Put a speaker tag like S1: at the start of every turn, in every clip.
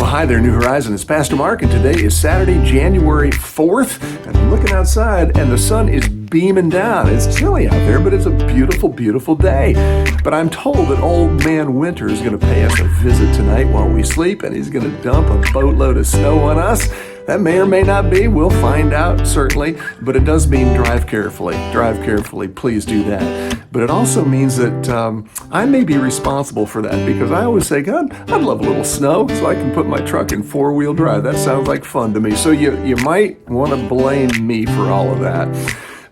S1: Well, hi there, New Horizon. It's Pastor Mark, and today is Saturday, January 4th, and I'm looking outside, and the sun is beaming down. It's chilly out there, but it's a beautiful, beautiful day. But I'm told that old man Winter is going to pay us a visit tonight while we sleep, and he's going to dump a boatload of snow on us. That may or may not be. We'll find out, certainly. But it does mean drive carefully. Drive carefully. Please do that. But it also means that I may be responsible for that, because I always say, God, I'd love a little snow so I can put my truck in four-wheel drive. That sounds like fun to me. So you might want to blame me for all of that.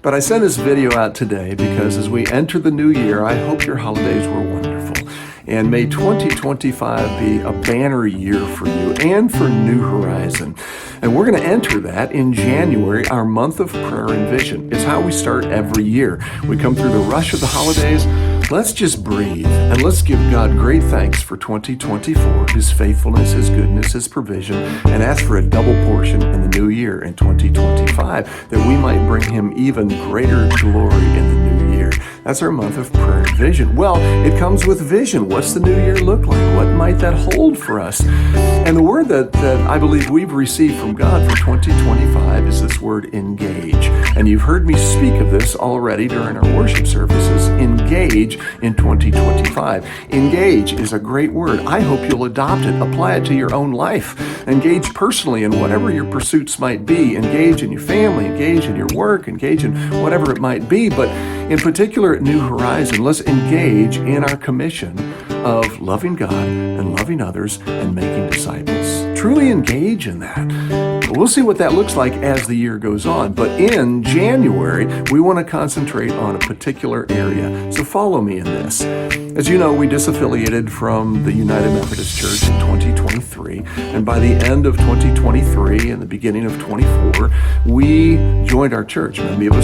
S1: But I sent this video out today because as we enter the new year, I hope your holidays were wonderful. And may 2025 be a banner year for you and for New Horizon. And we're going to enter that in January, our month of prayer and vision. It's how we start every year. We come through the rush of the holidays. Let's just breathe and let's give God great thanks for 2024, His faithfulness, His goodness, His provision, and ask for a double portion in the new year in 2025, that we might bring Him even greater glory in the new year. That's our month of prayer and vision. Well, it comes with vision. What's the new year look like? What might that hold for us? And the word that I believe we've received from God for 2025 is this word engage. And you've heard me speak of this already during our worship services. Engage in 2025. Engage is a great word. I hope you'll adopt it, apply it to your own life. Engage personally in whatever your pursuits might be. Engage in your family, engage in your work, engage in whatever it might be. But in particular at New Horizon, let's engage in our commission of loving God and loving others and making disciples. Truly engage in that. We'll see what that looks like as the year goes on. But in January, we want to concentrate on a particular area. So follow me in this. As you know, we disaffiliated from the United Methodist Church in 2023. And by the end of 2023 and the beginning of 24, we joined our church. Many of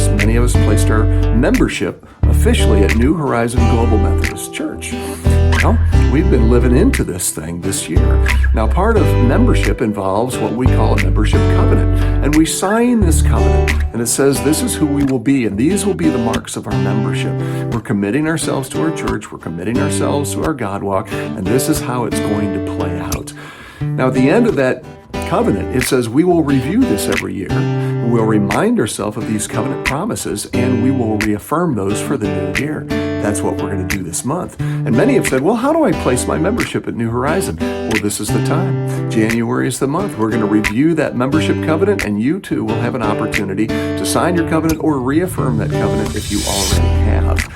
S1: us placed our membership officially at New Horizon Global Methodist Church. Well, we've been living into this thing this year. Now, part of membership involves what we call a membership covenant. And we sign this covenant, and it says this is who we will be, and these will be the marks of our membership. We're committing ourselves to our church, we're committing ourselves to our God walk, and this is how it's going to play out. Now, at the end of that covenant, it says we will review this every year. We'll remind ourselves of these covenant promises, and we will reaffirm those for the new year. That's what we're going to do this month. And many have said, well, how do I place my membership at New Horizon? Well, this is the time. January is the month. We're going to review that membership covenant, and you too will have an opportunity to sign your covenant or reaffirm that covenant if you already have.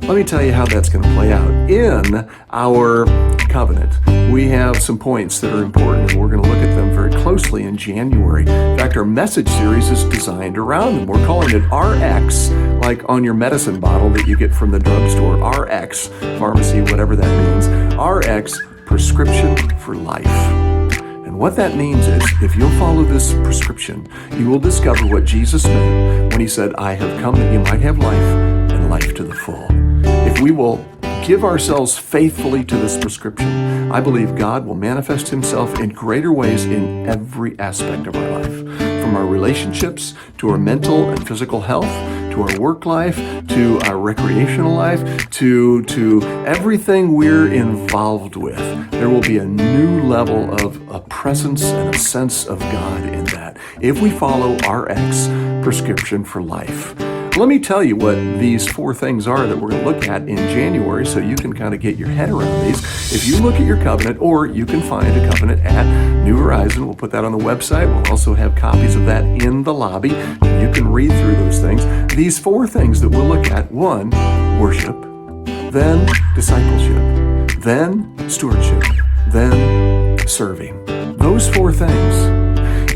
S1: Let me tell you how that's going to play out. In our covenant, we have some points that are important, and we're going to look at them very closely in January. In fact, our message series is designed around them. We're calling it RX, like on your medicine bottle that you get from the drugstore. RX, pharmacy, whatever that means. RX, prescription for life. And what that means is, if you'll follow this prescription, you will discover what Jesus meant when He said, I have come that you might have life and life to the full. If we will give ourselves faithfully to this prescription, I believe God will manifest Himself in greater ways in every aspect of our life. From our relationships, to our mental and physical health, to our work life, to our recreational life, to everything we're involved with. There will be a new level of a presence and a sense of God in that, if we follow RX, prescription for life. Let me tell you what these four things are that we're going to look at in January, so you can kind of get your head around these. If you look at your covenant, or you can find a covenant at New Horizon, we'll put that on the website. We'll also have copies of that in the lobby. You can read through those things. These four things that we'll look at: one, worship; then discipleship; then stewardship; then serving. Those four things.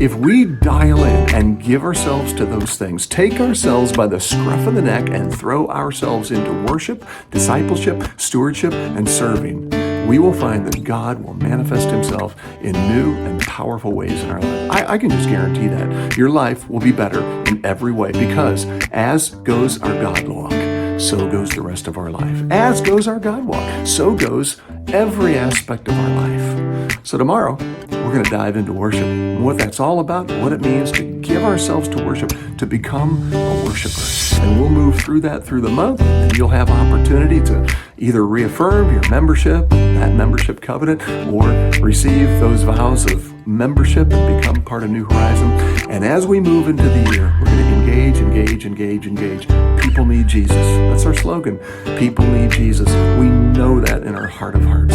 S1: If we dial in and give ourselves to those things, take ourselves by the scruff of the neck and throw ourselves into worship, discipleship, stewardship, and serving, we will find that God will manifest Himself in new and powerful ways in our life. I can just guarantee that. Your life will be better in every way, because as goes our God walk, so goes the rest of our life. As goes our God walk, so goes every aspect of our life. So tomorrow, we're going to dive into worship and what that's all about, what it means to give ourselves to worship, to become a worshiper. worshiper. And we'll move through that through the month, and you'll have opportunity to either reaffirm your membership, that membership covenant, or receive those vows of membership and become part of New Horizon. And as we move into the year, we're going to engage. People need Jesus. That's our slogan. People need Jesus. We know that in our heart of hearts.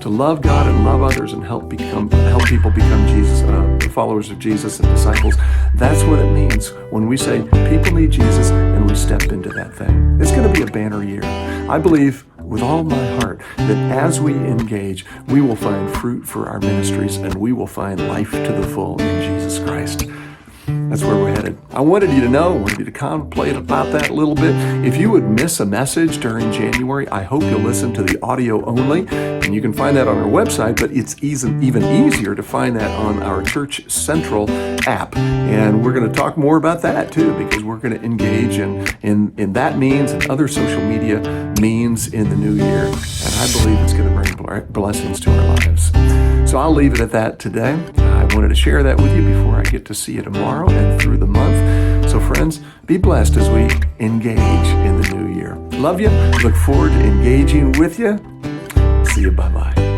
S1: To love God and love others and help people become Jesus, followers of Jesus and disciples. That's what it means when we say people need Jesus and we step into that thing. It's going to be a banner year. I believe with all my heart that as we engage, we will find fruit for our ministries and we will find life to the full in Jesus Christ. That's where we're headed. I wanted you to know, I wanted you to contemplate about that a little bit. If you would miss a message during January, I hope you'll listen to the audio only. And you can find that on our website, but it's even easier to find that on our Church Central app. And we're going to talk more about that too, because we're going to engage in that means and other social media means in the new year. And I believe it's going to bring blessings to our lives. So I'll leave it at that today. I wanted to share that with you before I get to see you tomorrow and through the month. So friends, be blessed as we engage in the new year. Love you. Look forward to engaging with you. See you. Bye-bye.